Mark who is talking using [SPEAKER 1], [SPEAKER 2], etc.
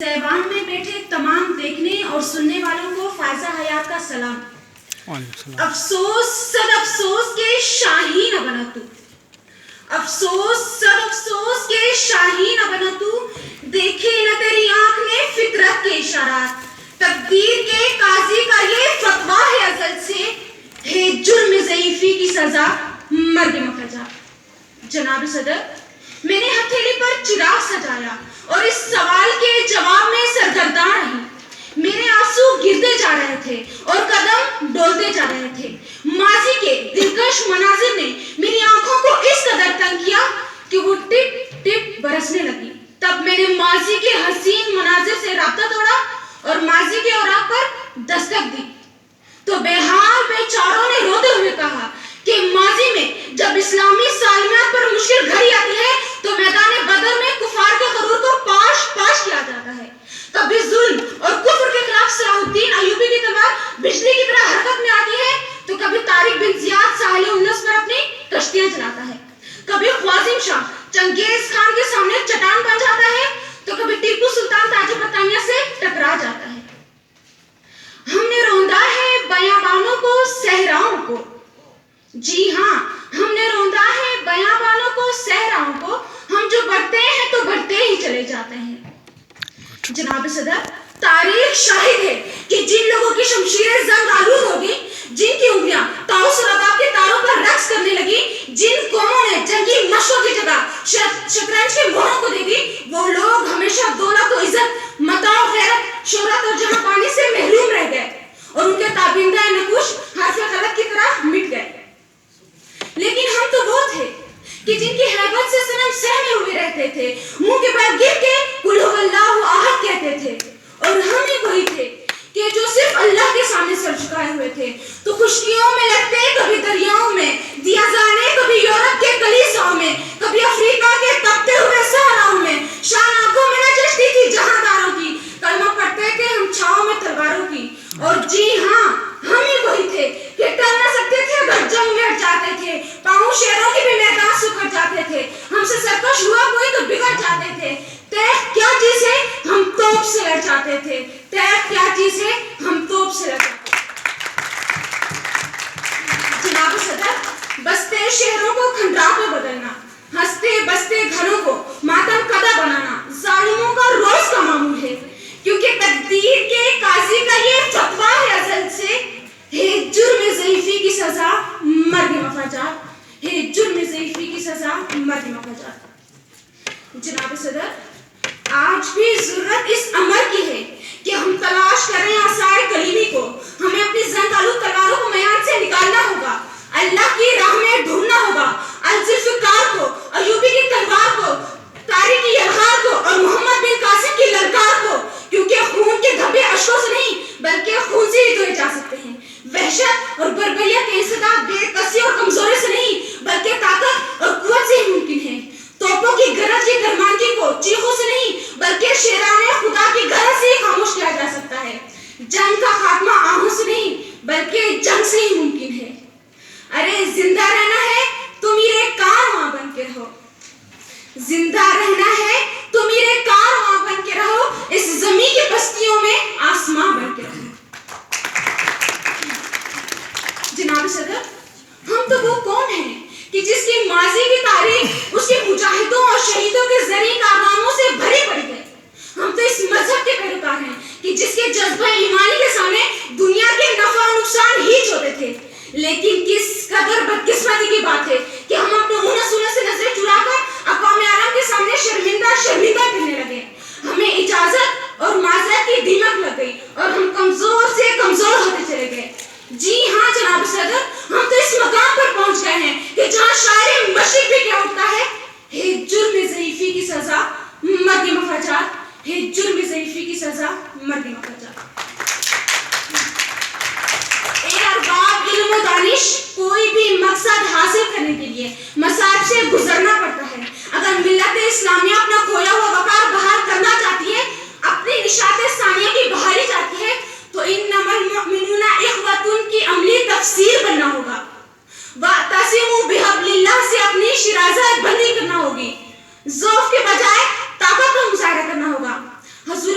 [SPEAKER 1] ایوان میں بیٹھے تمام دیکھنے اور سننے والوں کو فائزہ حیات کا سلام۔ افسوس صد افسوس کے شاہی نہ بنا تو، افسوس صد افسوس کے شاہی نہ بنا تو، دیکھے نہ تیری آنکھ نے فطرت کے اشارات، تقدیر کے قاضی کا یہ فتویٰ ہے ازل سے، ہے جرم ضعیفی کی سزا مرگ مفرجا۔ جناب صدر، میں نے ہتھیلی پر چراغ سجایا اور اس سوال کے جواب میں سرگرداں رہی۔ میرے آنسو گرتے جا رہے تھے اور قدم ڈولتے جا رہے تھے۔ ماضی کے دلکش مناظر نے میری آنکھوں کو اس قدر تنگ کیا کہ وہ ٹپ ٹپ برسنے لگی۔ تب میں نے ماضی کے حسین مناظر سے رابطہ توڑا اور ماضی کے اوراق پر دستک دی تو بے حال بیچاروں نے روتے ہوئے کہا کہ ماضی میں جب اسلامی سالمیات پر مشکل گھڑی آتی ہے تو میدان بدر میں کفار کے غرور کو پاش پاش کیا جاتا ہے۔ کبھی ظلم اور کفر کے خلاف صلاح الدین ایوبی کی تلوار بجلی کی طرح حرکت میں آتی ہے تو کبھی طارق بن زیاد ساحل اندلس پر اپنی کشتیاں چلاتا ہے، کبھی خوازم شاہ چنگیز خان کے سامنے چٹان بن جاتا ہے تو کبھی ٹیپو سلطان تاج برطانیہ سے ٹکرا جاتا ہے۔ ہم نے روندا ہے بیابانوں کو صحراؤں کو، جی ہاں ہم نے روندا ہے بیابانوں کو صحراؤں کو، ہم جو بڑھتے ہیں تو بڑھتے ہی چلے جاتے ہیں۔ جناب صدر، تاریخ شاہد ہے کہ جن لوگوں کی شمشیریں زنگ آلود ہوگی، جن کی انگلیاں طاؤس اور رباب کے تاروں پر رقص کرنے لگی، جن قوموں نے جنگی مشقوں کی جگہ شطرنج کے مہروں کو دیکھی، وہ لوگ ہمیشہ دولت و عزت، متاع و غیرت، شہرت اور جہاں پانی سے محروم رہ گئے اور ان کے تابندہ نقوش حرف غلط کی طرح مٹ گئے۔ لیکن ہم تو وہ تھے کہ جن کی ہیبت سے صنم سہمے ہوئے رہتے تھے، منہ کے بل گر کے قل هو اللہ احد کہتے تھے، اور ہم ہی وہی تھے کہ جو صرف اللہ کے سامنے سر جھکائے ہوئے تھے تو خشکیوں میں لگتے، کبھی دریاؤں میں دیا زانے، کبھی یورپ کے کلیساؤں میں، کبھی افریقہ کے تپتے ہوئے صحراؤں میں، شان آنکھوں میں نہ جچتی تھی جہاں داروں کی، کلمہ پڑھتے تھے ہم چھاؤں میں تلواروں کی، اور جی ہاں ہم ہی وہی تھے کہ ٹل نہ سکتے تھے اگر جنگ میں ہٹ جاتے تھے، پاؤں شیروں کی بھی میدان سکھڑ جاتے تھے، ہم سے سرکش ہوا کوئی تو بگڑ جاتے تھے، تیغ کیا چیز ہے ہم توپ سے لڑ جاتے تھے، تیغ کیا چیز ہے ہم توپ سے لڑ جاتے تھے۔ جناب صدر، بستے شہروں کو کھنڈرات میں بدلنا، ہنستے بستے گھروں کو ماتم کدہ بنانا ظالموں کا روز کا معمول ہے، کیونکہ تقدیر کے قاضی کا یہ فتویٰ ہے ازل سے، ہے جرم ضعیفی کی سزا مرگ مفرجات، ہے جرم ضعیفی کی سزا مرگ مفرجات۔ جناب صدر، آج بھی ضرورت اس امر کی ہے کہ ہم تلاش کریں آثار کلیمی کو، ہمیں اپنی زنگ آلود تلواروں کو میان سے نکالنا ہوگا، اللہ کی راہ میں ڈھونڈنا ہوگا، الذوالفقار کو، ایوبی کی تلوار کو، طارق کی یلغار کو اور محمد بن قاسم کی للکار کو، کیونکہ خون کے دھبے اشکوں سے نہیں بلکہ خون سے ہی دھوئے جا سکتے ہیں۔ وحشت اور بربریت کے انسداد بے کسی اور کمزوری سے نہیں بلکہ طاقت اور قوت سے ہی ممکن ہے۔ توپوں کی گرج کی درماندگی کو چیخوں سے نہیں بلکہ شیران خدا کی گرج سے ہی خاموش کیا جا سکتا ہے۔ جنگ کا خاتمہ آہوں سے نہیں بلکہ جنگ سے ہی ممکن ہے۔ ارے زندہ رہنا ہے تو میرے کارواں بن کے رہو، زندہ رہنا ہے تو میرے کارواں بن کے رہو، اس زمین کی بستیوں میں آسمان بن کے رہو۔ جناب صدر، ہم تو وہ قوم ہیں کہ جس کی ماضی کی تاریخ اس کے مجاہدوں اور شہیدوں کے زرعی کارناموں سے بھری پڑی ہے۔ ہم تو اس مذہب کے پیروکار ہیں کہ جس کے جذبہ ایمانی کے سامنے دنیا کے نفع و نقصان ہی چھوٹے تھے، لیکن کس قدر بدقسمتی کی بات ہے کہ ہم اپنے اونس سے نظریں چرا کر اقوام عالم کے سامنے شرمندہ پھرنے لگے۔ ہمیں اجازت اور معذرت کی دیمک لگ گئی اور ہم کمزور سے کمزور ہوتے چلے گئے۔ جی ہاں جناب صدر، ہم تو اس مقام پر پہنچ گئے ہیں کہ جہاں شاعر مشرق بھی کیا اٹھتا ہے جرم ضعیفی کی سزا مرگ مفرجات، ہے جرم ضعیفی کی سزا مرگ مفرجات۔ اے ارباب علم و دانش، کوئی بھی مقصد حاصل کرنے کے لیے مصائب سے گزرنا پڑتا ہے۔ اگر ملت اسلامیہ اپنا کھویا ہوا وقار بحال کرنا چاہتی ہے، اپنی نشاط ثانیہ کی بحالی چاہتی ہے تو انما المؤمنون اخوۃ کی عملی تفسیر بننا ہوگا، واعتصموا بحبل اللہ سے اپنی شرازہ بندی کرنا ہوگی، ضعف کے بجائے طاقت کا مظاہرہ کرنا ہوگا۔ حضور